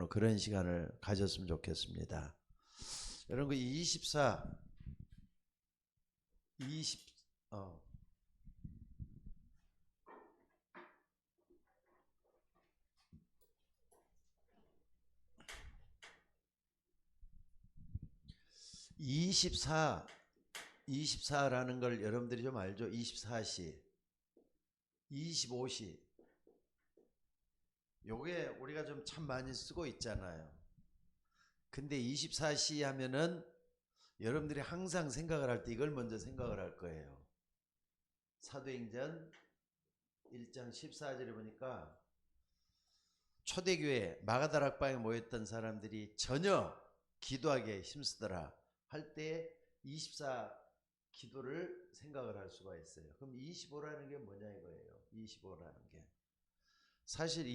그런 시간을 가졌으면 좋겠습니다. 여러분 24 24라는 걸 여러분들이 좀 알죠? 24시, 25시. 요게 우리가 좀 참 많이 쓰고 있잖아요. 근데 24시 하면은 여러분들이 항상 생각을 할 때 이걸 먼저 생각을 할 거예요. 사도행전 1장 14절에 보니까 초대교회 마가다락방에 모였던 사람들이 전혀 기도하기에 힘쓰더라 할 때 24 기도를 생각을 할 수가 있어요. 그럼 25라는 게 뭐냐 이거예요. 25라는 게 사실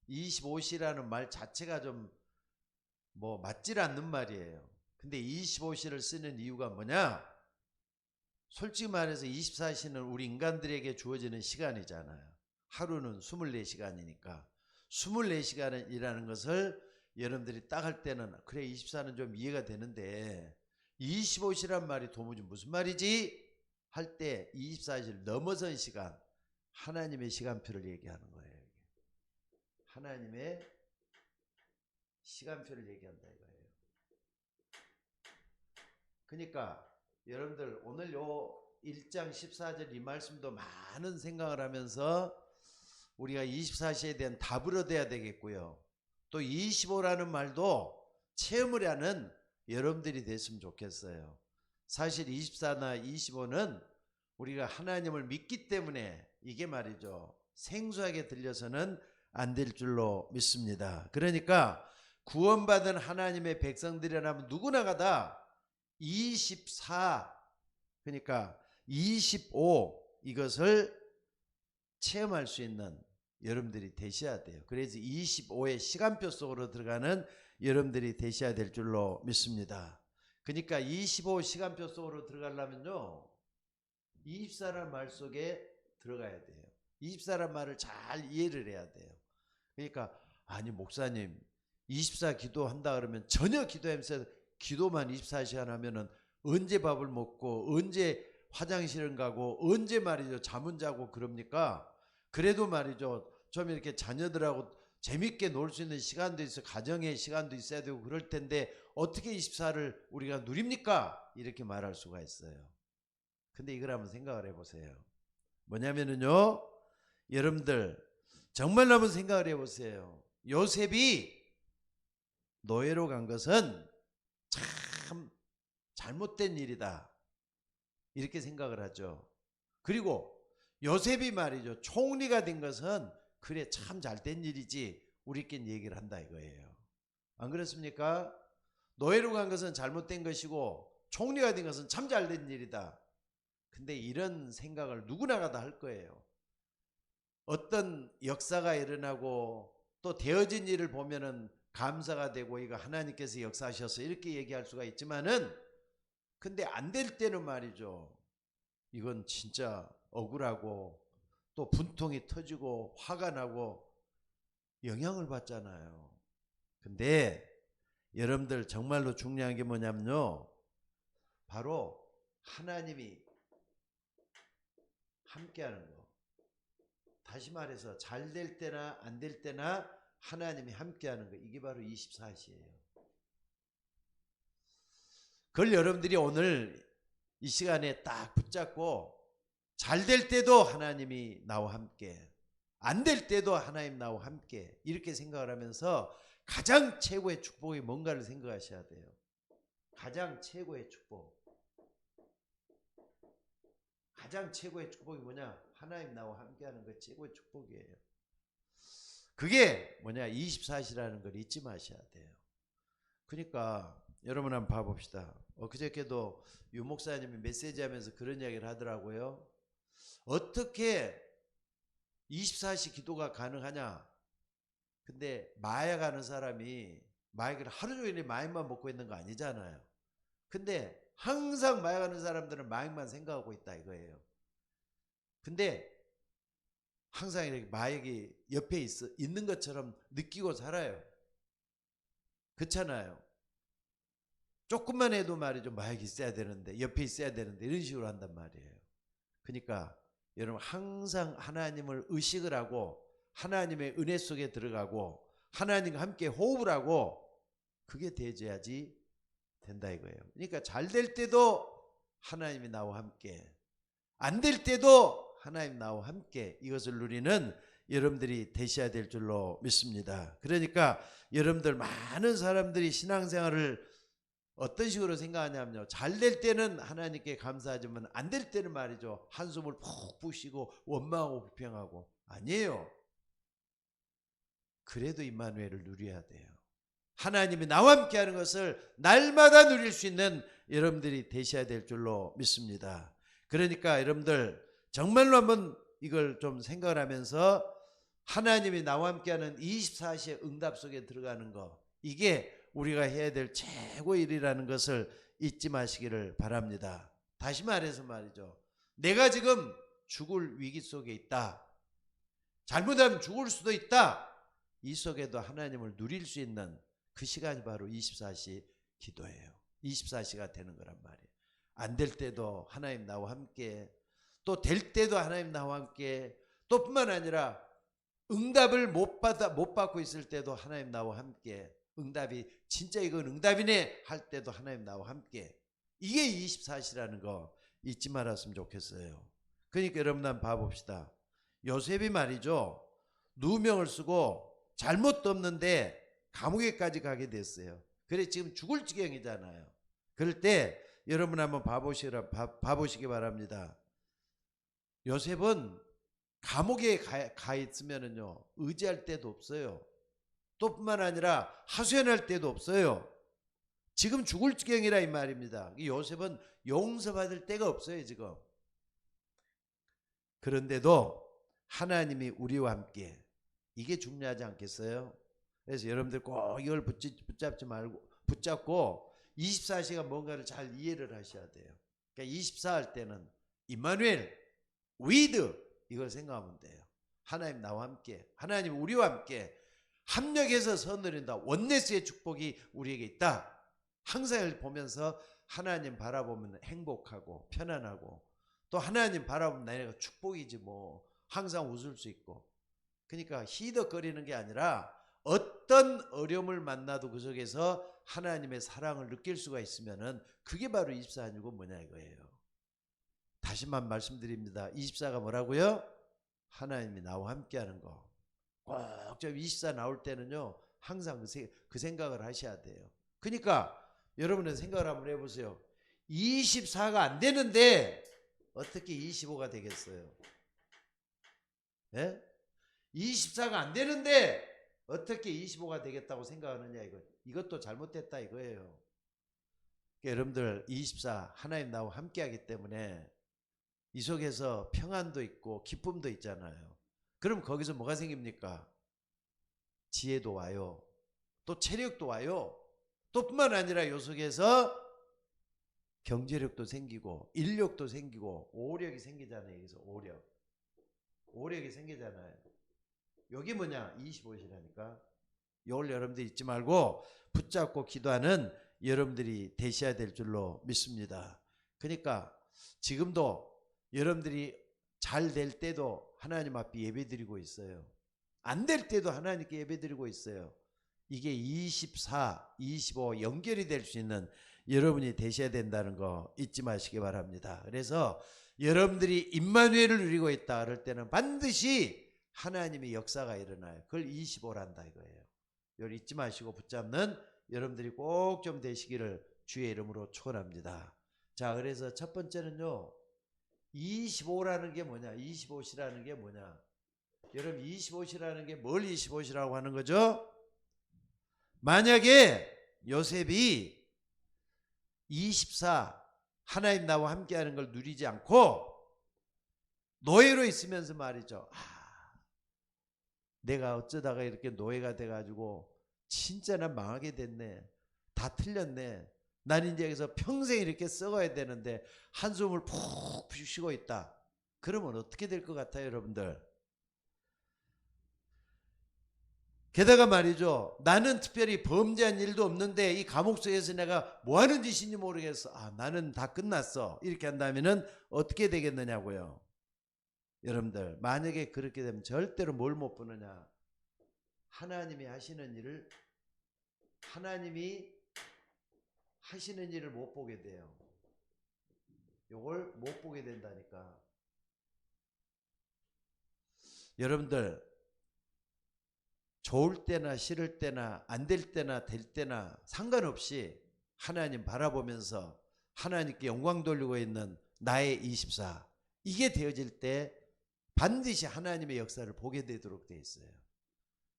25시라는 말 자체가 좀 뭐 맞질 않는 말이에요. 근데 25시를 쓰는 이유가 뭐냐? 솔직히 말해서 24시는 우리 인간들에게 주어지는 시간이잖아요. 하루는 24시간이니까 24시간이라는 것을 여러분들이 딱 할 때는 그래 24는 좀 이해가 되는데 25시란 말이 도무지 무슨 말이지? 할 때 24시를 넘어선 시간, 하나님의 시간표를 얘기하는 거예요. 하나님의 시간표를 얘기한다 이거예요. 그러니까 여러분들 오늘 요 1장 14절 이 말씀도 많은 생각을 하면서 우리가 24시에 대한 답을 얻어야 되겠고요. 또 25라는 말도 체험을 하는 여러분들이 됐으면 좋겠어요. 사실 24나 25는 우리가 하나님을 믿기 때문에 이게 말이죠. 생소하게 들려서는 안 될 줄로 믿습니다. 그러니까 구원받은 하나님의 백성들이라면 누구나가 다 24 그러니까 25 이것을 체험할 수 있는 여러분들이 되셔야 돼요. 그래서 25의 시간표 속으로 들어가는 여러분들이 되셔야 될 줄로 믿습니다. 그러니까 25 시간표 속으로 들어가려면요 24라는 말 속에 들어가야 돼요. 24라는 말을 잘 이해를 해야 돼요. 그러니까 아니 목사님 24 기도한다 그러면 전혀 기도하면서 기도만 24시간 하면은 언제 밥을 먹고 언제 화장실을 가고 언제 말이죠 잠은 자고 그럽니까? 그래도 말이죠 좀 이렇게 자녀들하고 재밌게 놀 수 있는 시간도 있어 가정의 시간도 있어야 되고 그럴 텐데 어떻게 24를 우리가 누립니까? 이렇게 말할 수가 있어요. 근데 이걸 한번 생각을 해보세요. 뭐냐면은요 여러분들 정말로 한번 생각을 해보세요. 요셉이 노예로 간 것은 참 잘못된 일이다 이렇게 생각을 하죠. 그리고 요셉이 말이죠 총리가 된 것은 그래 참 잘된 일이지 우리끼리 얘기를 한다 이거예요. 안 그렇습니까? 노예로 간 것은 잘못된 것이고 총리가 된 것은 참 잘된 일이다. 근데 이런 생각을 누구나가 다 할 거예요. 어떤 역사가 일어나고 또 되어진 일을 보면은 감사가 되고 이거 하나님께서 역사하셔서 이렇게 얘기할 수가 있지만은 근데 안 될 때는 말이죠 이건 진짜 억울하고 또 분통이 터지고 화가 나고 영향을 받잖아요. 근데 여러분들 정말로 중요한 게 뭐냐면요 바로 하나님이 함께하는 거. 다시 말해서 잘 될 때나 안 될 때나 하나님이 함께하는 거. 이게 바로 24시예요. 그걸 여러분들이 오늘 이 시간에 딱 붙잡고 잘 될 때도 하나님이 나와 함께 안 될 때도 하나님 나와 함께 이렇게 생각을 하면서 가장 최고의 축복이 뭔가를 생각하셔야 돼요. 가장 최고의 축복. 가장 최고의 축복이 뭐냐? 하나님 나와 함께하는 거 최고의 축복이에요. 그게 뭐냐? 24시라는 걸 잊지 마셔야 돼요. 그러니까 여러분 한번 봐봅시다. 그저께도 유 목사님이 메시지 하면서 그런 이야기를 하더라고요. 어떻게 24시 기도가 가능하냐? 근데 마약하는 사람이 마약을 하루 종일 마약만 먹고 있는 거 아니잖아요. 근데 항상 마약하는 사람들은 마약만 생각하고 있다 이거예요. 근데 항상 이렇게 마약이 옆에 있는 것처럼 느끼고 살아요. 그렇잖아요. 조금만 해도 말이죠. 마약이 있어야 되는데, 옆에 있어야 되는데, 이런 식으로 한단 말이에요. 그러니까 여러분 항상 하나님을 의식을 하고 하나님의 은혜 속에 들어가고 하나님과 함께 호흡을 하고 그게 되어야지 된다 이거예요. 그러니까 잘 될 때도 하나님이 나와 함께, 안 될 때도 하나님 나와 함께, 이것을 누리는 여러분들이 되셔야 될 줄로 믿습니다. 그러니까 여러분들, 많은 사람들이 신앙생활을 어떤 식으로 생각하냐면요, 잘 될 때는 하나님께 감사하지만 안 될 때는 말이죠, 한숨을 푹 푸시고 원망하고 불평하고. 아니에요. 그래도 임마누엘을 누려야 돼요. 하나님이 나와 함께 하는 것을 날마다 누릴 수 있는 여러분들이 되셔야 될 줄로 믿습니다. 그러니까 여러분들 정말로 한번 이걸 좀 생각을 하면서 하나님이 나와 함께 하는 24시의 응답 속에 들어가는 거, 이게 우리가 해야 될 최고의 일이라는 것을 잊지 마시기를 바랍니다. 다시 말해서 말이죠, 내가 지금 죽을 위기 속에 있다, 잘못하면 죽을 수도 있다, 이 속에도 하나님을 누릴 수 있는 그 시간이 바로 24시 기도예요. 24시가 되는 거란 말이에요. 안 될 때도 하나님 나와 함께, 또 될 때도 하나님 나와 함께, 또 뿐만 아니라 응답을 못 받고 있을 때도 하나님 나와 함께, 응답이 진짜 이건 응답이네 할 때도 하나님 나와 함께, 이게 24시라는 거 잊지 말았으면 좋겠어요. 그러니까 여러분 한번 봐봅시다. 요셉이 말이죠, 누명을 쓰고 잘못도 없는데 감옥에까지 가게 됐어요. 그래 지금 죽을 지경이잖아요. 그럴 때 여러분 한번 봐보시기 바랍니다. 요셉은 감옥에 가 있으면은요, 의지할 데도 없어요. 또 뿐만 아니라 하소연할 데도 없어요. 지금 죽을 지경이라 이 말입니다. 요셉은 용서받을 데가 없어요 지금. 그런데도 하나님이 우리와 함께, 이게 중요하지 않겠어요? 그래서 여러분들 꼭 이걸 붙잡지 말고, 붙잡고 24시간 뭔가를 잘 이해를 하셔야 돼요. 그러니까 24 할 때는 임마누엘 with 이걸 생각하면 돼요. 하나님 나와 함께, 하나님 우리와 함께 합력해서 선을 이룬다. 원네스의 축복이 우리에게 있다. 항상 보면서 하나님 바라보면 행복하고 편안하고, 또 하나님 바라보면 내가 축복이지 뭐, 항상 웃을 수 있고. 그러니까 희덕거리는 게 아니라 어떤 어려움을 만나도 그 속에서 하나님의 사랑을 느낄 수가 있으면은 그게 바로 24 아니고 뭐냐 이거예요. 다시만 말씀드립니다. 24가 뭐라고요? 하나님이 나와 함께 하는 거. 꼭 저 24 나올 때는요, 항상 그 생각을 하셔야 돼요. 그러니까 여러분은 생각을 한번 해보세요. 24가 안 되는데 어떻게 25가 되겠어요? 예? 24가 안 되는데 어떻게 25가 되겠다고 생각하느냐, 이것도 잘못됐다 이거예요. 그러니까 여러분들 24 하나님 나와 함께 하기 때문에 이 속에서 평안도 있고 기쁨도 있잖아요. 그럼 거기서 뭐가 생깁니까? 지혜도 와요. 또 체력도 와요. 또 뿐만 아니라 이 속에서 경제력도 생기고 인력도 생기고 오력이 생기잖아요. 여기서 오력이 생기잖아요. 여기 뭐냐? 25시라니까. 이걸 여러분들 잊지 말고 붙잡고 기도하는 여러분들이 되셔야 될 줄로 믿습니다. 그러니까 지금도 여러분들이 잘 될 때도 하나님 앞에 예배드리고 있어요. 안 될 때도 하나님께 예배드리고 있어요. 이게 24, 25 연결이 될 수 있는 여러분이 되셔야 된다는 거 잊지 마시기 바랍니다. 그래서 여러분들이 임마누엘을 누리고 있다 그럴 때는 반드시 하나님의 역사가 일어나요. 그걸 25란다 이거예요. 이걸 잊지 마시고 붙잡는 여러분들이 꼭 좀 되시기를 주의 이름으로 축원합니다. 자, 그래서 첫 번째는요, 25라는 게 뭐냐? 25시라는 게 뭐냐? 여러분 25시라는 게 뭘 25시라고 하는 거죠? 만약에 요셉이 24 하나님 나와 함께하는 걸 누리지 않고 노예로 있으면서 말이죠. 내가 어쩌다가 이렇게 노예가 돼가지고 진짜 난 망하게 됐네. 다 틀렸네. 난 이제 여기서 평생 이렇게 썩어야 되는데 한숨을 푹 쉬고 있다. 그러면 어떻게 될 것 같아요, 여러분들? 게다가 말이죠. 나는 특별히 범죄한 일도 없는데 이 감옥 속에서 내가 뭐 하는 짓인지 모르겠어. 아, 나는 다 끝났어. 이렇게 한다면은 어떻게 되겠느냐고요. 여러분들, 만약에 그렇게 되면 절대로 뭘 못 보느냐. 하나님이 하시는 일을 못 보게 돼요. 요걸 못 보게 된다니까. 여러분들, 좋을 때나 싫을 때나 안 될 때나 될 때나 상관없이 하나님 바라보면서 하나님께 영광 돌리고 있는 나의 24, 이게 되어질 때 반드시 하나님의 역사를 보게 되도록 되어 있어요.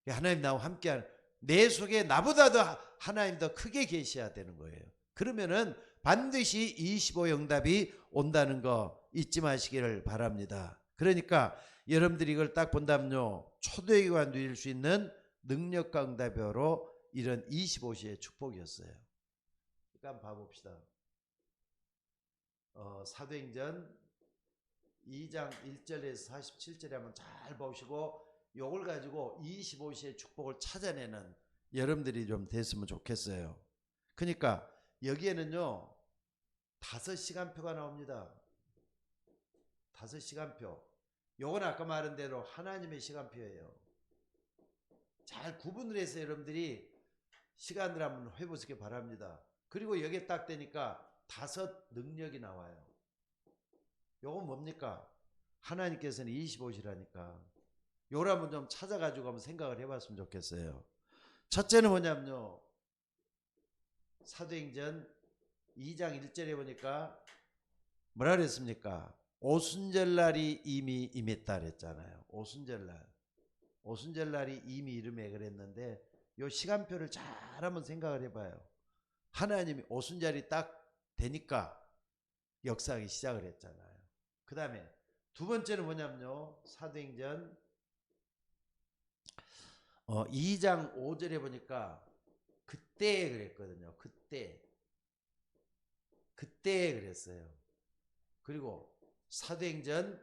하나님 나와 함께하는, 내 속에 나보다도 하나님 더 크게 계셔야 되는 거예요. 그러면은 반드시 25 응답이 온다는 거 잊지 마시기를 바랍니다. 그러니까 여러분들이 이걸 딱 본다면요, 초대교회가 누릴 수 있는 능력과 응답으로 이런 25시의 축복이었어요. 그러니까 한번 봐봅시다. 사도행전 2장 1절에서 47절에 한번 잘 보시고 요걸 가지고 25시의 축복을 찾아내는 여러분들이 좀 됐으면 좋겠어요. 그러니까 여기에는요 5시간표가 나옵니다. 5시간표. 요건 아까 말한 대로 하나님의 시간표예요. 잘 구분을 해서 여러분들이 시간을 한번 해보시기 바랍니다. 그리고 여기에 딱 되니까 5 능력이 나와요. 요건 뭡니까? 하나님께서는 25시라니까. 요걸 한번 좀 찾아가지고 한번 생각을 해봤으면 좋겠어요. 첫째는 뭐냐면요, 사도행전 2장 1절에 보니까 뭐라 그랬습니까? 오순절날이 이미 임했다 그랬잖아요. 오순절날이 이미 이름에 그랬는데 요 시간표를 잘 한번 생각을 해봐요. 하나님이 오순절이 딱 되니까 역사하기 시작을 했잖아요. 그 다음에 두 번째는 뭐냐면요, 사도행전 2장 5절에 보니까 그때 그랬거든요. 그때 그랬어요. 그리고 사도행전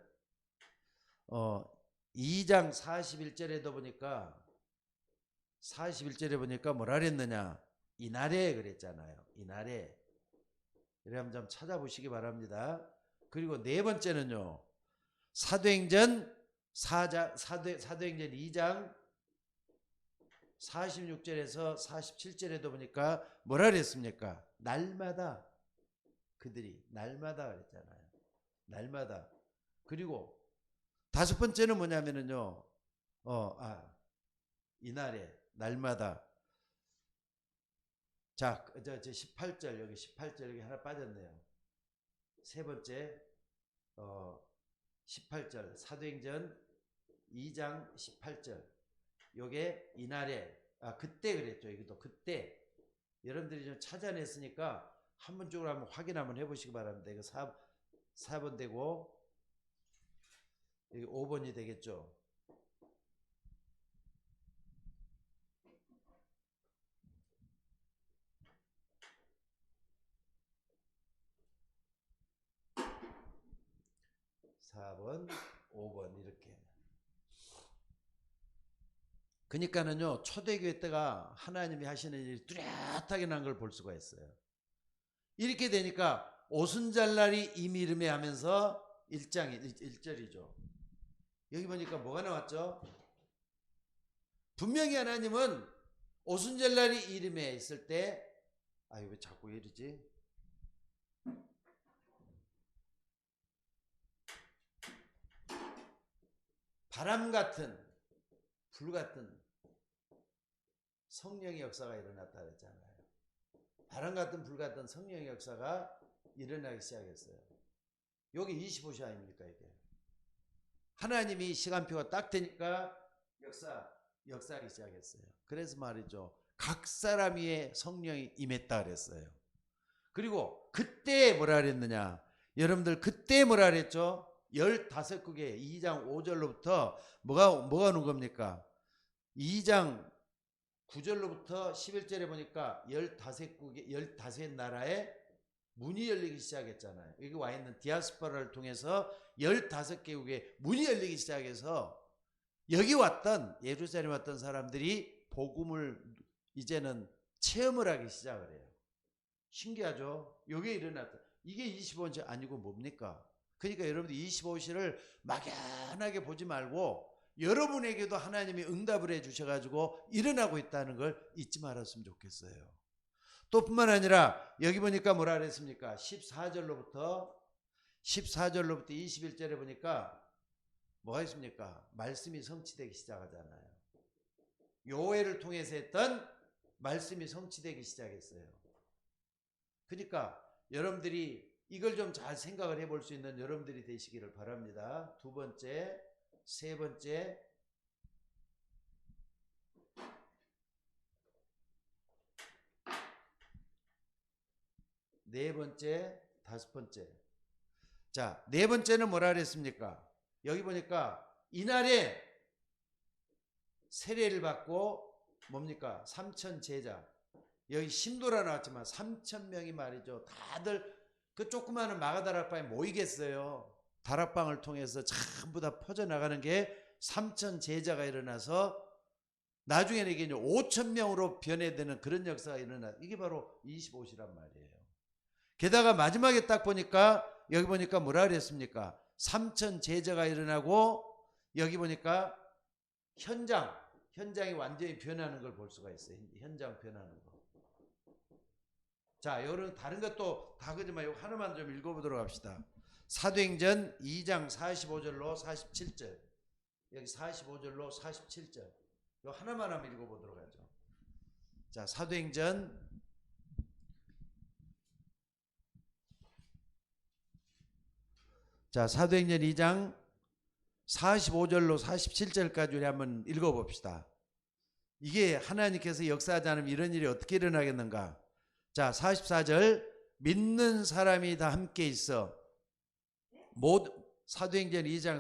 2장 41절에도 보니까 뭐라 그랬느냐, 이날에 그랬잖아요. 이날에. 그래 한번 좀 찾아보시기 바랍니다. 그리고 네 번째는요, 사도행전 2장 46절에서 47절에도 보니까 뭐라 그랬습니까? 날마다, 그들이 날마다 그랬잖아요. 날마다. 그리고 다섯 번째는 뭐냐면은요, 이날에, 날마다. 자, 저 18절, 여기 18절 여기 하나 빠졌네요. 세 번째, 18절, 사도행전 2장 18절. 요게 이날에, 그때 그랬죠. 이것도 그때. 여러분들이 좀 찾아냈으니까 한 번쪽으로 한번 확인 한번 해보시기 바랍니다. 이거 4번 되고, 여기 5번이 되겠죠. (4번) (5번) 이렇게. 그러니까는요, 초대교회 때가 하나님이 하시는 일이 뚜렷하게 난 걸 볼 수가 있어요. 이렇게 되니까 오순절날이 이미 이름에 하면서 1절이죠. 여기 보니까 뭐가 나왔죠? 분명히 하나님은 오순절날이 이름에 있을 때, 왜 자꾸 이러지? 바람 같은, 불 같은 성령의 역사가 일어났다 그랬잖아요. 바람 같은 불 같은 성령의 역사가 일어나기 시작했어요. 여기 25시 아닙니까 이게? 하나님이 시간표가 딱 되니까 역사하기 시작했어요. 그래서 말이죠, 각 사람 위에 성령이 임했다 그랬어요. 그리고 그때 뭐라 그랬느냐, 여러분들 그때 뭐라 그랬죠? 15국에 2장 5절로부터 뭐가 오는 겁니까? 2장 9절로부터 11절에 보니까 15나라에 문이 열리기 시작했잖아요. 여기 와 있는 디아스포라를 통해서 15개국에 문이 열리기 시작해서 여기 왔던, 예루살렘 왔던 사람들이 복음을 이제는 체험을 하기 시작을 해요. 신기하죠? 이게 일어났다. 이게 25시 아니고 뭡니까? 그러니까 여러분들 25시를 막연하게 보지 말고 여러분에게도 하나님이 응답을 해 주셔가지고 일어나고 있다는 걸 잊지 말았으면 좋겠어요. 또 뿐만 아니라 여기 보니까 뭐라 그랬습니까? 14절로부터 21절에 보니까 뭐가 있습니까? 말씀이 성취되기 시작하잖아요. 요엘을 통해서 했던 말씀이 성취되기 시작했어요. 그러니까 여러분들이 이걸 좀 잘 생각을 해볼 수 있는 여러분들이 되시기를 바랍니다. 두 번째, 세 번째, 네 번째, 다섯 번째. 자, 네 번째는 뭐라 그랬습니까? 여기 보니까 이날에 세례를 받고 뭡니까? 3천 제자. 여기 신도라 나왔지만 3,000명이 말이죠. 다들 그 조그마한 마가다락방에 모이겠어요. 다락방을 통해서 전부 다 퍼져나가는 게 3천 제자가 일어나서 나중에는 이게 5,000명으로 변해되는 그런 역사가 일어나. 이게 바로 25시란 말이에요. 게다가 마지막에 딱 보니까 여기 보니까 뭐라 그랬습니까? 3천 제자가 일어나고 여기 보니까 현장이 완전히 변하는 걸 볼 수가 있어요. 현장 변하는 거. 자, 여러분 다른 것도 다 그지만 이거 하나만 좀 읽어보도록 합시다. 사도행전 2장 45절로 47절. 여기 45절로 47절. 이거 하나만 한번 읽어보도록 하죠. 자, 사도행전 2장 45절로 47절까지 우리 한번 읽어봅시다. 이게 하나님께서 역사하자면 이런 일이 어떻게 일어나겠는가? 자, 44절. 믿는 사람이 다 함께 있어. 사도행전 2장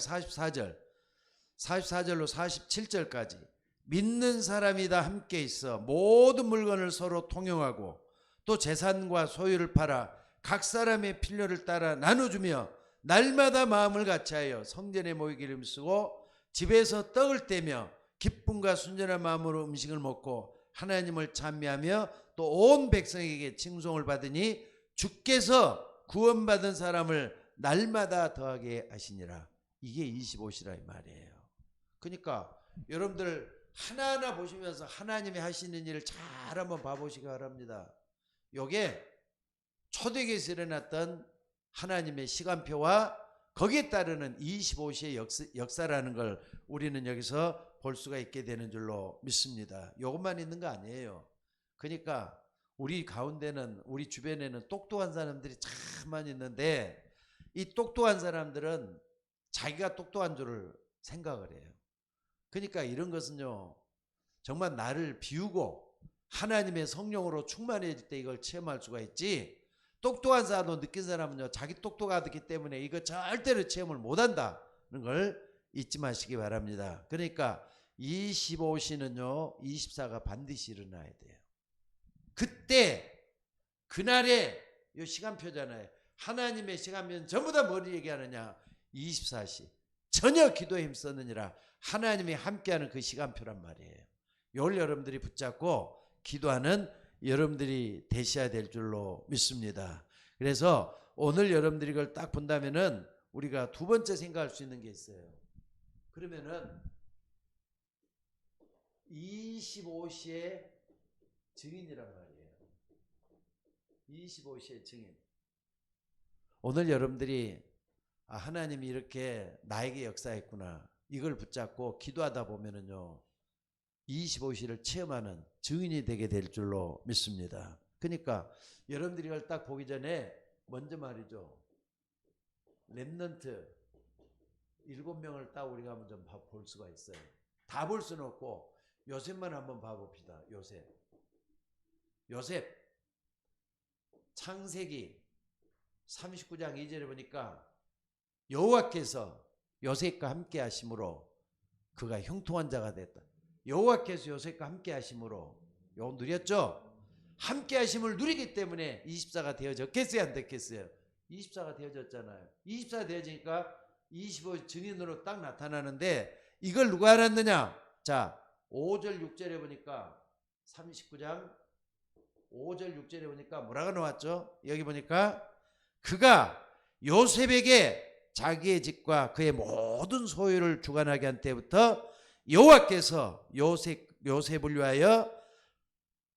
44절로 47절까지. 믿는 사람이 다 함께 있어 모든 물건을 서로 통용하고 또 재산과 소유를 팔아 각 사람의 필요를 따라 나눠주며 날마다 마음을 같이하여 성전에 모이기를 힘쓰고 집에서 떡을 떼며 기쁨과 순전한 마음으로 음식을 먹고 하나님을 찬미하며 또 온 백성에게 칭송을 받으니 주께서 구원받은 사람을 날마다 더하게 하시니라. 이게 25시라 이 말이에요. 그러니까 여러분들 하나하나 보시면서 하나님이 하시는 일을 잘 한번 봐보시기 바랍니다. 요게 초대교회에서 일어났던 하나님의 시간표와 거기에 따르는 25시의 역사라는 걸 우리는 여기서 볼 수가 있게 되는 줄로 믿습니다. 이것만 있는 거 아니에요. 그러니까 우리 가운데는, 우리 주변에는 똑똑한 사람들이 참 많이 있는데 이 똑똑한 사람들은 자기가 똑똑한 줄을 생각을 해요. 그러니까 이런 것은요, 정말 나를 비우고 하나님의 성령으로 충만해질 때 이걸 체험할 수가 있지, 똑똑한 사람도 느낀 사람은요, 자기 똑똑하기 때문에 이거 절대로 체험을 못한다는 걸 잊지 마시기 바랍니다. 그러니까 25시는요 24가 반드시 일어나야 돼요. 그때 그날의 요 시간표잖아요. 하나님의 시간표는 전부 다 뭘 얘기하느냐? 24시 전혀 기도에 힘썼느니라. 하나님이 함께하는 그 시간표란 말이에요. 이걸 여러분들이 붙잡고 기도하는 여러분들이 되셔야 될 줄로 믿습니다. 그래서 오늘 여러분들이 이걸 딱 본다면은 우리가 두 번째 생각할 수 있는 게 있어요. 그러면은 25시의 증인이란 말이에요. 25시의 증인. 오늘 여러분들이 하나님이 이렇게 나에게 역사했구나, 이걸 붙잡고 기도하다 보면은요 25시를 체험하는 증인이 되게 될 줄로 믿습니다. 그러니까 여러분들이 이걸 딱 보기 전에 먼저 말이죠, 렘넌트 7명을 딱 우리가 한번 좀 볼 수가 있어요. 다 볼 수는 없고 요셉만 한번 봐봅시다. 요셉 창세기 39장 2절에 보니까 여호와께서 요셉과 함께 하심으로 그가 형통한 자가 됐다. 여호와께서 요셉과 함께 하심으로, 요 누렸죠? 함께 하심을 누리기 때문에 24가 되어졌겠어요, 안 됐겠어요? 24가 되어졌잖아요. 24가 되어지니까 25 증인으로 딱 나타나는데 이걸 누가 알았느냐? 자, 5절 6절에 보니까 39장 5절 6절에 보니까 뭐라고 나왔죠? 여기 보니까 그가 요셉에게 자기의 집과 그의 모든 소유를 주관하게 한 때부터 여호와께서 요셉을 위하여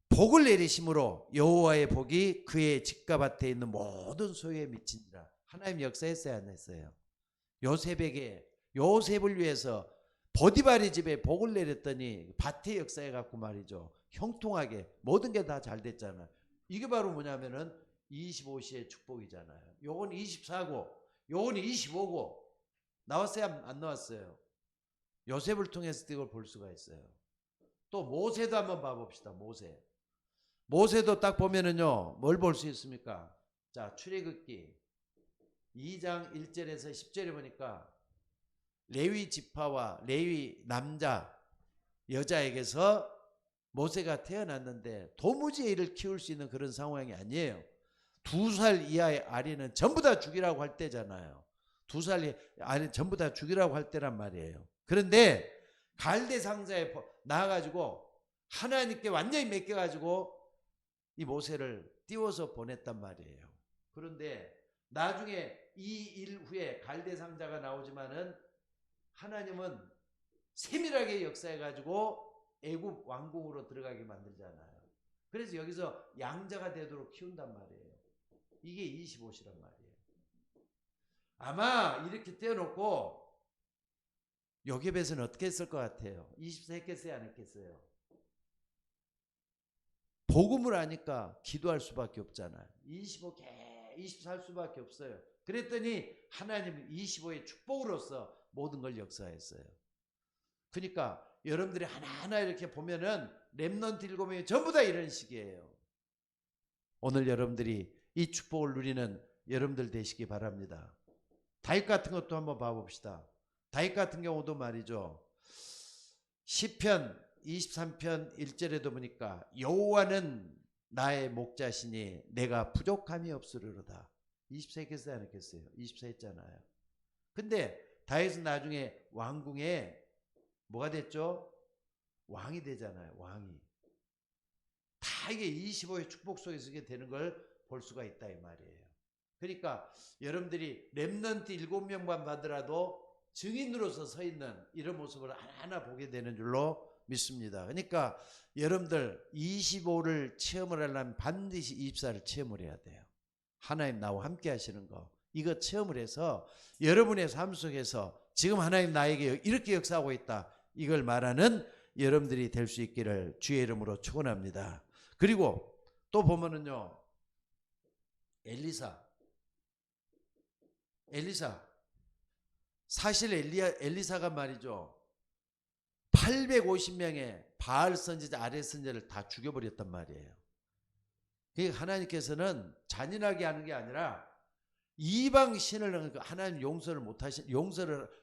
복을 내리심으로 여호와의 복이 그의 집과 밭에 있는 모든 소유에 미친지라. 하나님 역사했어요, 안 했어요? 요셉을 위해서 보디발의 집에 복을 내렸더니 밭의 역사해 갖고 말이죠. 형통하게 모든 게 다 잘 됐잖아요. 이게 바로 뭐냐면은 25시의 축복이잖아요. 요건 24고 요건 25고 나왔어요, 안 나왔어요? 요셉을 통해서 이걸 볼 수가 있어요. 또 모세도 한번 봐봅시다. 모세도 딱 보면은요, 뭘 볼 수 있습니까? 자, 출애굽기 2장 1절에서 10절에 보니까 레위 지파와 레위 남자 여자에게서 모세가 태어났는데 도무지 애를 키울 수 있는 그런 상황이 아니에요. 2살 이하의 아리는 전부 다 죽이라고 할 때잖아요. 2살 아리는 전부 다 죽이라고 할 때란 말이에요. 그런데 갈대 상자에 나와가지고 하나님께 완전히 맡겨가지고 이 모세를 띄워서 보냈단 말이에요. 그런데 나중에 이 일 후에 갈대 상자가 나오지만은 하나님은 세밀하게 역사해가지고 애굽 왕궁으로 들어가게 만들잖아요. 그래서 여기서 양자가 되도록 키운단 말이에요. 이게 25시란 말이에요. 아마 이렇게 떼어놓고 요셉에서는 어떻게 했을 것 같아요? 24 했겠어요, 안 했겠어요? 복음을 아니까 기도할 수밖에 없잖아요. 24 할 수밖에 없어요. 그랬더니 하나님은 25의 축복으로서 모든 걸 역사했어요. 그러니까 여러분들이 하나하나 이렇게 보면은 렘넌트 7명이 전부 다 이런 식이에요. 오늘 여러분들이 이 축복을 누리는 여러분들 되시기 바랍니다. 다윗 같은 것도 한번 봐봅시다. 다윗 같은 경우도 말이죠. 시편 23편 1절에도 보니까 여호와는 나의 목자시니 내가 부족함이 없으리로다. 24 했겠어요, 안 했겠어요? 24 했잖아요. 근데 다윗은 나중에 왕궁에 뭐가 됐죠? 왕이 되잖아요. 왕이. 다 이게 25의 축복 속에서 이게 되는 걸 볼 수가 있다 이 말이에요. 그러니까 여러분들이 렘넌트 7명만 받더라도 증인으로서 서 있는 이런 모습을 하나하나 보게 되는 줄로 믿습니다. 그러니까 여러분들 25를 체험을 하려면 반드시 24를 체험을 해야 돼요. 하나님 나와 함께 하시는 거. 이거 체험을 해서 여러분의 삶 속에서 지금 하나님 나에게 이렇게 역사하고 있다. 이걸 말하는 여러분들이 될 수 있기를 주의 이름으로 축원합니다. 그리고 또 보면은요. 엘리사 사실 엘리사가 말이죠. 850명의 바알 선지자 아랫 선지자를 다 죽여버렸단 말이에요. 그러니까 하나님께서는 잔인하게 하는 게 아니라 이방 신을 하나님 용서를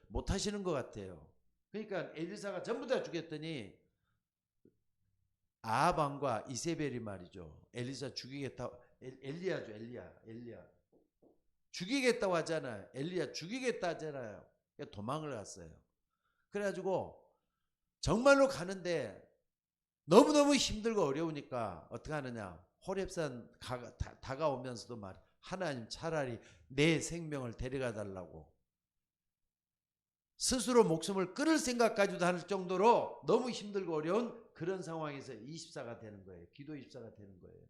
못 하시는 것 같아요. 그러니까 엘리사가 전부 다 죽였더니 아합왕과 이세벨이 말이죠. 엘리사 죽이겠다. 엘리야죠. 엘리야. 죽이겠다고 하잖아요. 엘리야 죽이겠다 하잖아요. 도망을 갔어요. 그래가지고 정말로 가는데 너무너무 힘들고 어려우니까 어떻게 하느냐. 호렙산 다가오면서도 말 하나님 차라리 내 생명을 데려가 달라고 스스로 목숨을 끊을 생각까지도 할 정도로 너무 힘들고 어려운 그런 상황에서 24가 되는 거예요. 기도 24가 되는 거예요.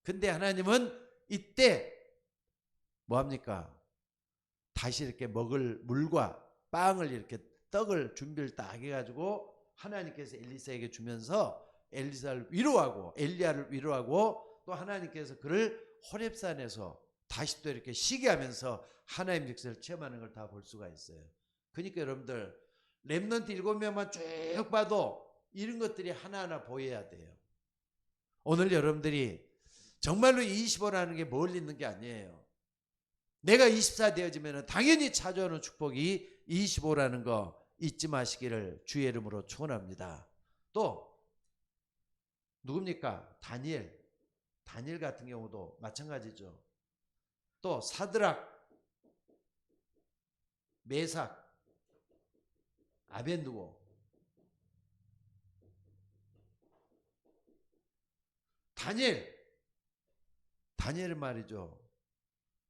근데 하나님은 이때 뭐합니까? 다시 이렇게 먹을 물과 빵을 이렇게 떡을 준비를 딱 해가지고 하나님께서 엘리사에게 주면서 엘리사를 위로하고 엘리야를 위로하고 또 하나님께서 그를 호렙산에서 다시 또 이렇게 쉬게 하면서 하나님 역사를 체험하는 걸 다 볼 수가 있어요. 그러니까 여러분들 렘넌트 7명만 쭉 봐도 이런 것들이 하나하나 보여야 돼요. 오늘 여러분들이 정말로 25라는 게 멀리 있는 게 아니에요. 내가 24 되어지면 당연히 찾아오는 축복이 25라는 거 잊지 마시기를 주의 이름으로 축원합니다. 또 누굽니까? 다니엘 같은 경우도 마찬가지죠. 또 사드락, 메삭, 아벤누고 다니엘은 말이죠.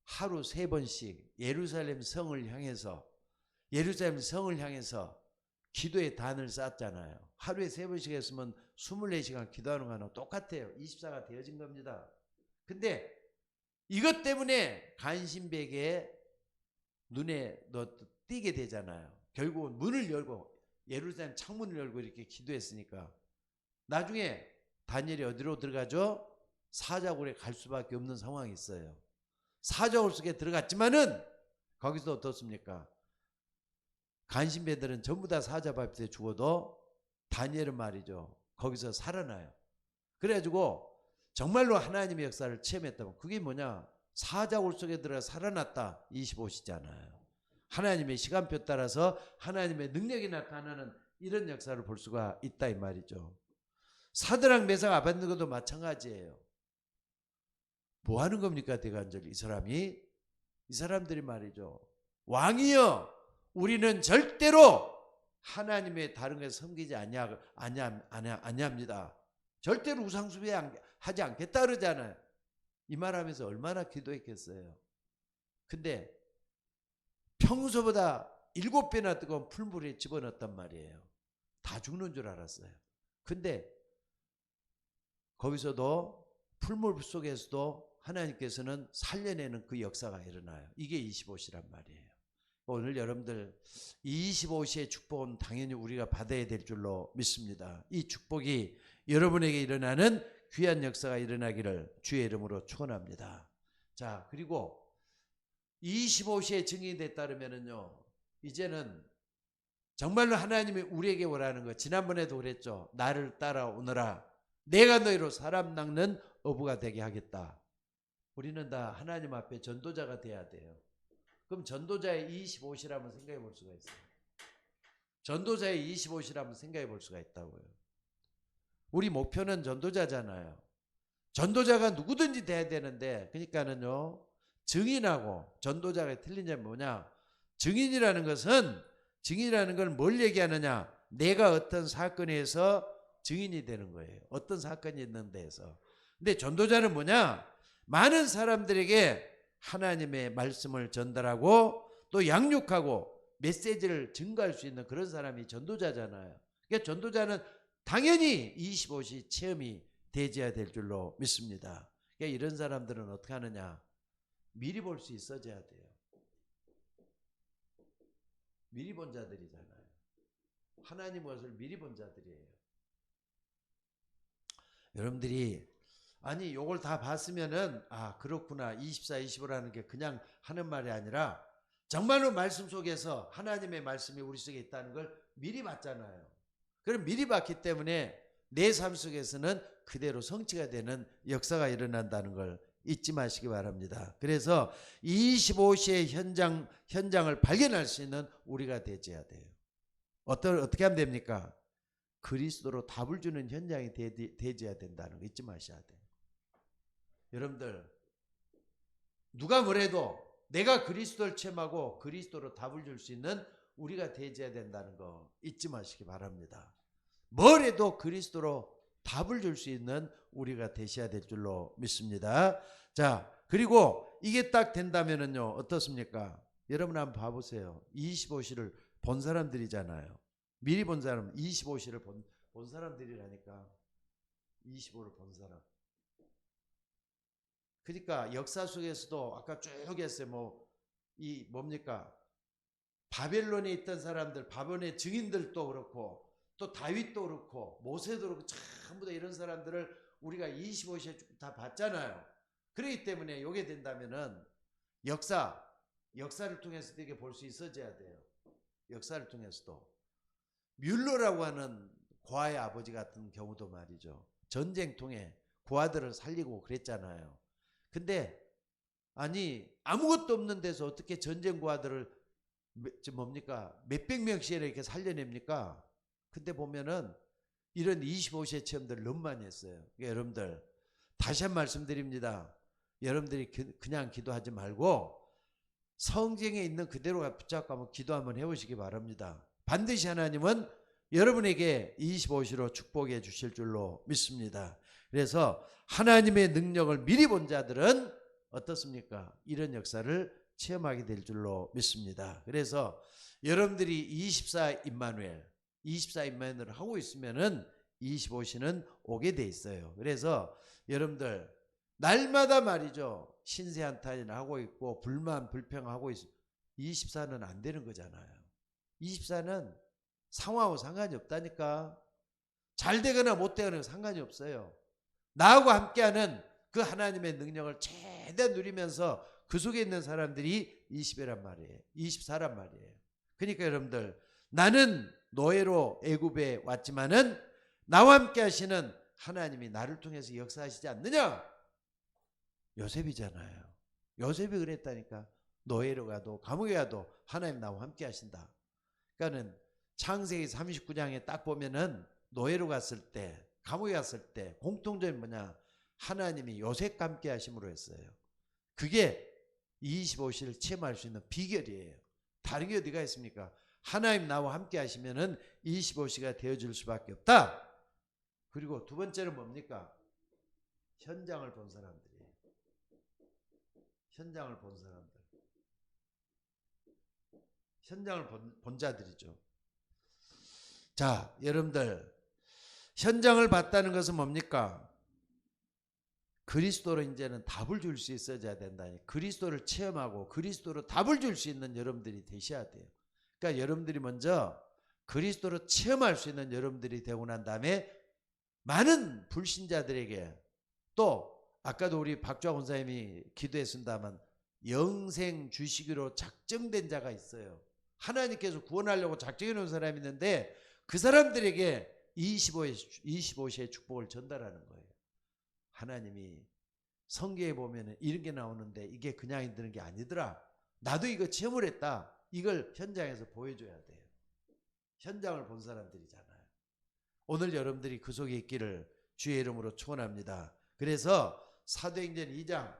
하루 3번씩 예루살렘 성을 향해서 기도의 단을 쌓았잖아요. 하루에 3번씩 했으면 24시간 기도하는 거랑 똑같아요. 24가 되어진 겁니다. 근데 이것 때문에 간신배에게 눈에 띄게 되잖아요. 결국은 문을 열고 예루살렘 창문을 열고 이렇게 기도했으니까 나중에 다니엘이 어디로 들어가죠? 사자굴에 갈 수밖에 없는 상황이 있어요. 사자굴 속에 들어갔지만은 거기서 어떻습니까? 간신배들은 전부 다 사자밥에 죽어도 다니엘은 말이죠. 거기서 살아나요. 그래가지고 정말로 하나님의 역사를 체험했다면 그게 뭐냐? 사자굴 속에 들어가 살아났다. 25시잖아요. 하나님의 시간표 따라서 하나님의 능력이 나타나는 이런 역사를 볼 수가 있다 이 말이죠. 사드락 메삭 아벳느고도 마찬가지예요. 뭐 하는 겁니까? 대간절 이 사람들이 말이죠. 왕이여 우리는 절대로 하나님의 다른 것을 섬기지 아니합니다. 절대로 우상숭배 하지 않겠다 그러잖아요. 이 말하면서 얼마나 기도했겠어요. 근데 평소보다 7배나 뜨거운 풀물에 집어넣었단 말이에요. 다 죽는 줄 알았어요. 근데 거기서도 풀물 속에서도 하나님께서는 살려내는 그 역사가 일어나요. 이게 25시란 말이에요. 오늘 여러분들 25시의 축복은 당연히 우리가 받아야 될 줄로 믿습니다. 이 축복이 여러분에게 일어나는 귀한 역사가 일어나기를 주의 이름으로 축원합니다. 자, 그리고 25시에 증인이 됐다면은요, 이제는 정말로 하나님이 우리에게 원하는 것, 지난번에도 그랬죠. 나를 따라오너라. 내가 너희로 사람 낚는 어부가 되게 하겠다. 우리는 다 하나님 앞에 전도자가 돼야 돼요. 그럼 전도자의 25시를 한번 생각해 볼 수가 있어요. 전도자의 25시를 한번 생각해 볼 수가 있다고요. 우리 목표는 전도자잖아요. 전도자가 누구든지 돼야 되는데, 그러니까는요, 증인하고 전도자가 틀린 점이 뭐냐? 증인이라는 걸 뭘 얘기하느냐? 내가 어떤 사건에서 증인이 되는 거예요. 어떤 사건이 있는 데에서. 근데 전도자는 뭐냐? 많은 사람들에게 하나님의 말씀을 전달하고 또 양육하고 메시지를 증거할 수 있는 그런 사람이 전도자잖아요. 그러니까 전도자는 당연히 25시 체험이 되어야 될 줄로 믿습니다. 그러니까 이런 사람들은 어떻게 하느냐? 미리 볼 수 있어져야 돼요. 미리 본 자들이잖아요. 하나님 것을 미리 본 자들이에요. 여러분들이 아니 요걸 다 봤으면은 아 그렇구나 24, 25라는 게 그냥 하는 말이 아니라 정말로 말씀 속에서 하나님의 말씀이 우리 속에 있다는 걸 미리 봤잖아요. 그럼 미리 봤기 때문에 내 삶 속에서는 그대로 성취가 되는 역사가 일어난다는 걸 잊지 마시기 바랍니다. 그래서 25시의 현장을 발견할 수 있는 우리가 되어야 돼요. 어떻게 하면 됩니까? 그리스도로 답을 주는 현장이 되어야 된다는 거 잊지 마셔야 돼요. 여러분들 누가 뭐래도 내가 그리스도를 체험하고 그리스도로 답을 줄 수 있는 우리가 되어야 된다는 거 잊지 마시기 바랍니다. 뭘 해도 그리스도로 답을 줄 수 있는 우리가 되셔야 될 줄로 믿습니다. 자, 그리고 이게 딱 된다면은요, 어떻습니까? 여러분 한번 봐보세요. 25시를 본 사람들이잖아요. 미리 본 사람, 25시를 본 사람들이라니까. 25를 본 사람. 그러니까 역사 속에서도 아까 쭉 했어요. 뭡니까? 바벨론에 있던 사람들, 바벨론의 증인들도 그렇고, 또 다윗도 그렇고, 모세도 그렇고, 전부 다 이런 사람들을 우리가 25시에 다 봤잖아요. 그렇기 때문에 이게 된다면은 역사를 통해서도 이게 볼 수 있어져야 돼요. 역사를 통해서도. 뮬러라고 하는 고아의 아버지 같은 경우도 말이죠. 전쟁 통해 고아들을 살리고 그랬잖아요. 근데 아니 아무것도 없는 데서 어떻게 전쟁 고아들을 몇백 명씩 이렇게 살려냅니까? 근데 보면은 이런 25시의 체험들을 너무 많이 했어요. 그러니까 여러분들 다시 한 말씀드립니다. 여러분들이 그냥 기도하지 말고 성경에 있는 그대로 붙잡고 한번 기도 한번 해보시기 바랍니다. 반드시 하나님은 여러분에게 25시로 축복해 주실 줄로 믿습니다. 그래서 하나님의 능력을 미리 본 자들은 어떻습니까? 이런 역사를 체험하게 될 줄로 믿습니다. 그래서 여러분들이 24 임마누엘을 하고 있으면은 25시는 오게 돼 있어요. 그래서 여러분들 날마다 말이죠. 신세 한탄이나 하고 있고 불만 불평하고 있어. 24는 안 되는 거잖아요. 24는 상황하고 상관이 없다니까. 잘 되거나 못 되거나 상관이 없어요. 나하고 함께하는 그 하나님의 능력을 최대한 누리면서 그 속에 있는 사람들이 20이란 말이에요. 24란 말이에요. 그러니까 여러분들 나는 노예로 애굽에 왔지만은 나와 함께 하시는 하나님이 나를 통해서 역사하시지 않느냐? 요셉이잖아요. 요셉이 그랬다니까. 노예로 가도 감옥에 가도 하나님 나와 함께 하신다. 그러니까는 창세기 39장에 딱 보면은 노예로 갔을 때 감옥에 갔을 때 공통점이 뭐냐? 하나님이 요셉과 함께 하심으로 했어요. 그게 25시를 체험할 수 있는 비결이에요. 다른 게 어디가 있습니까? 하나님 나와 함께 하시면은 25시가 되어줄 수밖에 없다. 그리고 두 번째는 뭡니까? 현장을 본 사람들이에요. 현장을 본 사람들. 현장을 본 자들이죠. 자, 여러분들 현장을 봤다는 것은 뭡니까? 그리스도로 이제는 답을 줄 수 있어야 된다니. 그리스도를 체험하고 그리스도로 답을 줄 수 있는 여러분들이 되셔야 돼요. 그러니까 여러분들이 먼저 그리스도로 체험할 수 있는 여러분들이 되고 난 다음에 많은 불신자들에게 또 아까도 우리 박주아 권사님이 기도했습니다만 영생 주시기로 작정된 자가 있어요. 하나님께서 구원하려고 작정해 놓은 사람이 있는데 그 사람들에게 25시의 축복을 전달하는 거예요. 하나님이 성경에 보면 이런 게 나오는데 이게 그냥 있는 게 아니더라. 나도 이거 체험을 했다. 이걸 현장에서 보여줘야 돼요. 현장을 본 사람들이잖아요. 오늘 여러분들이 그 속에 있기를 주의 이름으로 축원합니다. 그래서 사도행전 2장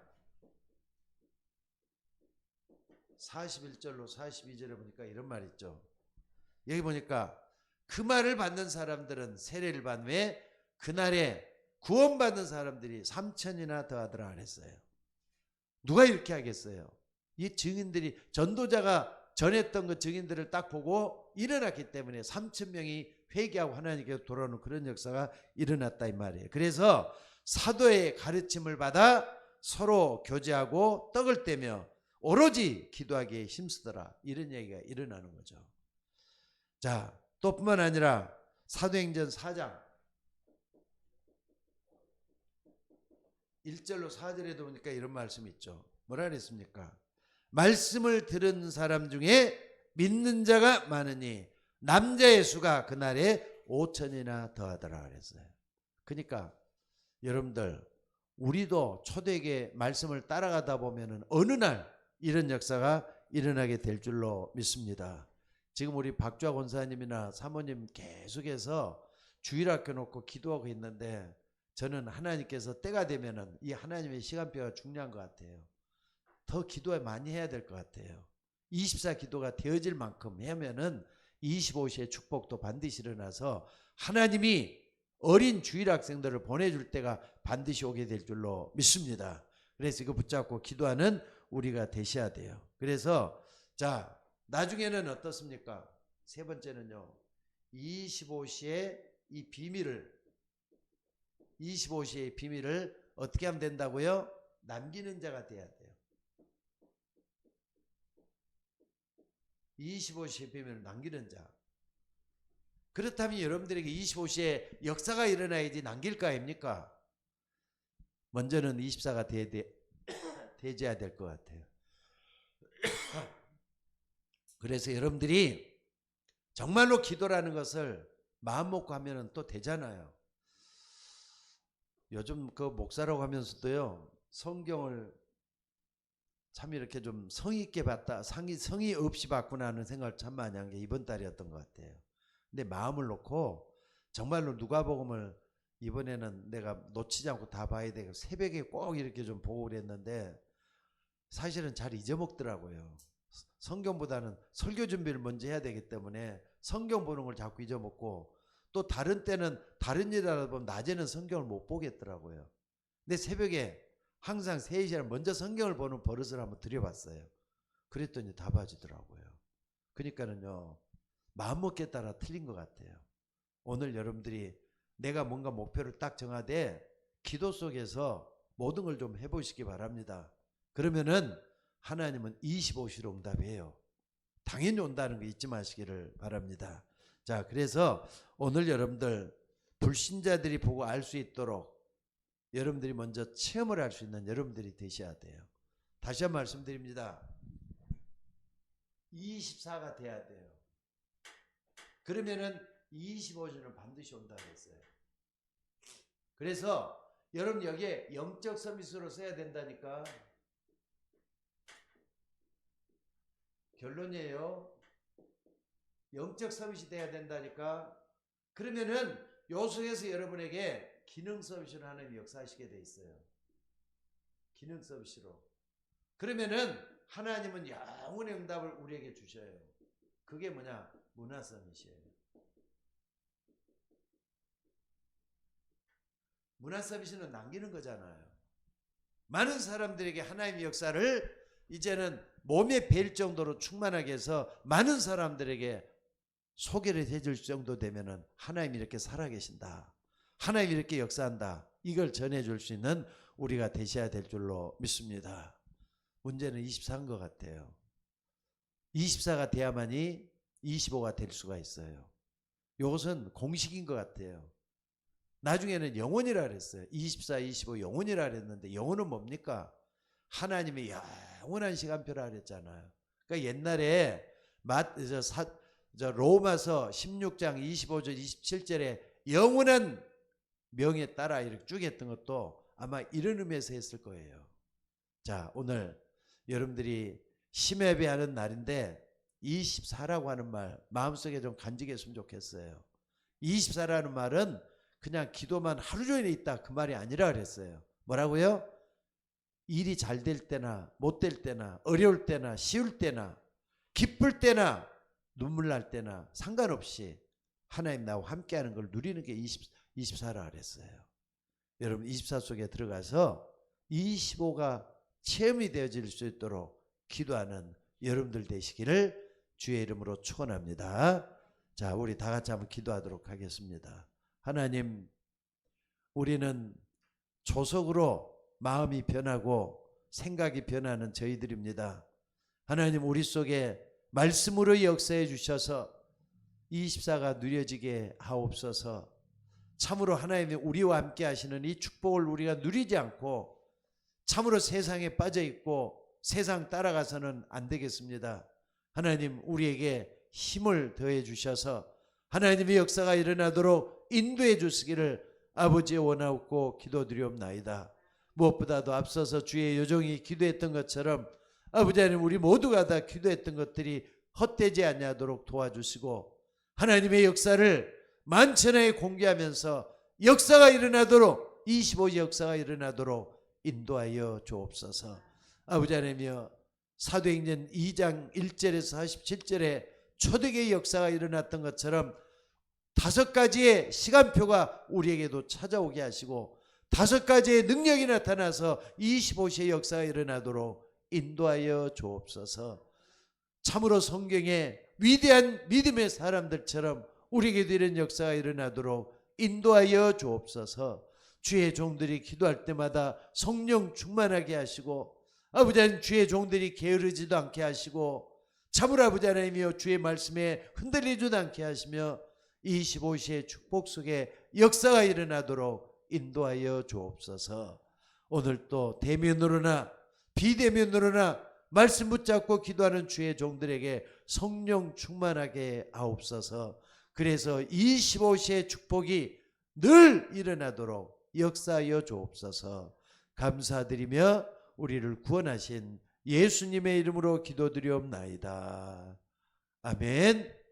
41절로 42절에 보니까 이런 말 있죠. 여기 보니까 그 말을 받는 사람들은 세례를 받은 후에 그날에 구원받는 사람들이 3천이나 더하더라 그랬어요. 누가 이렇게 하겠어요? 이 증인들이 전도자가 전했던 그 증인들을 딱 보고 일어났기 때문에 3천 명이 회개하고 하나님께서 돌아오는 그런 역사가 일어났다 이 말이에요. 그래서 사도의 가르침을 받아 서로 교제하고 떡을 떼며 오로지 기도하기에 힘쓰더라. 이런 얘기가 일어나는 거죠. 자, 또 뿐만 아니라 사도행전 4장 1절로 4절에도 보니까 이런 말씀이 있죠. 뭐라 그랬습니까? 말씀을 들은 사람 중에 믿는 자가 많으니 남자의 수가 그날에 5천이나 더하더라 그랬어요. 그러니까 여러분들 우리도 초대에게 말씀을 따라가다 보면은 어느 날 이런 역사가 일어나게 될 줄로 믿습니다. 지금 우리 박주아 권사님이나 사모님 계속해서 주일학교 놓고 기도하고 있는데 저는 하나님께서 때가 되면은 이 하나님의 시간표가 중요한 것 같아요. 더 기도 많이 해야 될 것 같아요. 24 기도가 되어질 만큼 하면은 25시의 축복도 반드시 일어나서 하나님이 어린 주일학생들을 보내줄 때가 반드시 오게 될 줄로 믿습니다. 그래서 이거 붙잡고 기도하는 우리가 되셔야 돼요. 그래서 자 나중에는 어떻습니까? 세 번째는요. 25시의 이 비밀을 25시의 비밀을 어떻게 하면 된다고요? 남기는 자가 돼야 돼요. 25시의 비밀을 남기는 자. 그렇다면 여러분들에게 25시에 역사가 일어나야지 남길 거 아닙니까? 먼저는 24가 되어야 될 것 같아요. 그래서 여러분들이 정말로 기도라는 것을 마음 먹고 하면 또 되잖아요. 요즘 그 목사라고 하면서도요, 성경을 참 이렇게 좀 성의 있게 봤다, 성의 없이 봤구나 하는 생각을 참 많이 한 게 이번 달이었던 것 같아요. 근데 마음을 놓고 정말로 누가복음을 이번에는 내가 놓치지 않고 다 봐야 되고 새벽에 꼭 이렇게 좀 보고 그랬는데 사실은 잘 잊어먹더라고요. 성경보다는 설교 준비를 먼저 해야 되기 때문에 성경 보는 걸 자꾸 잊어먹고 또 다른 때는 다른 일 하다 보면 낮에는 성경을 못 보겠더라고요. 근데 새벽에 항상 3시에 먼저 성경을 보는 버릇을 한번 들여봤어요. 그랬더니 다 봐지더라고요. 그러니까는요, 마음먹기에 따라 틀린 것 같아요. 오늘 여러분들이 내가 뭔가 목표를 딱 정하되 기도 속에서 모든 걸 좀 해보시기 바랍니다. 그러면은 하나님은 25시로 응답해요. 당연히 온다는 거 잊지 마시기를 바랍니다. 자, 그래서 오늘 여러분들 불신자들이 보고 알 수 있도록 여러분들이 먼저 체험을 할 수 있는 여러분들이 되셔야 돼요. 다시 한번 말씀드립니다. 24가 돼야 돼요. 그러면은 25주는 반드시 온다고 했어요. 그래서 여러분 여기에 영적 서밋으로 써야 된다니까. 결론이에요. 영적 서밋이 돼야 된다니까. 그러면은 요 속에서 여러분에게 기능 서밋으로 하나님이 역사하시게 돼 있어요. 기능 서밋으로. 그러면은 하나님은 영원의 응답을 우리에게 주셔요. 그게 뭐냐? 문화 서밋이에요. 문화 서밋은 남기는 거잖아요. 많은 사람들에게 하나님의 역사를 이제는 몸에 뵐 정도로 충만하게 해서 많은 사람들에게 소개를 해줄 정도 되면은 하나님이 이렇게 살아계신다. 하나님이 이렇게 역사한다. 이걸 전해줄 수 있는 우리가 되셔야 될 줄로 믿습니다. 문제는 24인 것 같아요. 24가 돼야만이 25가 될 수가 있어요. 이것은 공식인 것 같아요. 나중에는 영혼이라 그랬어요. 24, 25 영혼이라 그랬는데 영혼은 뭡니까? 하나님의 영원한 시간표라 그랬잖아요. 그러니까 옛날에 로마서 16장 25절 27절에 영원한 명에 따라 이렇게 쭉 했던 것도 아마 이런 의미에서 했을 거예요. 자, 오늘 여러분들이 심예배하는 날인데 24라고 하는 말 마음속에 좀 간직했으면 좋겠어요. 24라는 말은 그냥 기도만 하루 종일 있다 그 말이 아니라 그랬어요. 뭐라고요? 일이 잘 될 때나 못 될 때나 어려울 때나 쉬울 때나 기쁠 때나 눈물 날 때나 상관없이 하나님 나와 함께하는 걸 누리는 게 24라 그랬어요. 여러분 24 속에 들어가서 25가 체험이 되어질 수 있도록 기도하는 여러분들 되시기를 주의 이름으로 축원합니다. 자, 우리 다 같이 한번 기도하도록 하겠습니다. 하나님, 우리는 조속으로 마음이 변하고 생각이 변하는 저희들입니다. 하나님, 우리 속에 말씀으로 역사해 주셔서 24가 누려지게 하옵소서. 참으로 하나님이 우리와 함께 하시는 이 축복을 우리가 누리지 않고 참으로 세상에 빠져 있고 세상 따라가서는 안 되겠습니다. 하나님, 우리에게 힘을 더해 주셔서 하나님의 역사가 일어나도록 인도해 주시기를 아버지의 원하옵고 기도드리옵나이다. 무엇보다도 앞서서 주의 여종이 기도했던 것처럼 아버지 하나님, 우리 모두가 다 기도했던 것들이 헛되지 아니하도록 도와주시고 하나님의 역사를 만천하에 공개하면서 역사가 일어나도록 25의 역사가 일어나도록 인도하여 주옵소서. 아버지 하나님이여, 사도행전 2장 1절에서 47절에 초대교회의 역사가 일어났던 것처럼 5가지의 시간표가 우리에게도 찾아오게 하시고 5가지의 능력이 나타나서 25시의 역사가 일어나도록 인도하여 주옵소서. 참으로 성경에 위대한 믿음의 사람들처럼 우리에게도 이런 역사가 일어나도록 인도하여 주옵소서. 주의 종들이 기도할 때마다 성령 충만하게 하시고 아버지 하나님, 주의 종들이 게으르지도 않게 하시고 참으로 아버지 하나님이여 주의 말씀에 흔들리지도 않게 하시며 25시의 축복 속에 역사가 일어나도록 인도하여 주옵소서. 오늘 또 대면으로나 비대면으로나 말씀 붙잡고 기도하는 주의 종들에게 성령 충만하게 하옵소서. 그래서 25시의 축복이 늘 일어나도록 역사하여 주옵소서. 감사드리며 우리를 구원하신 예수님의 이름으로 기도드리옵나이다. 아멘.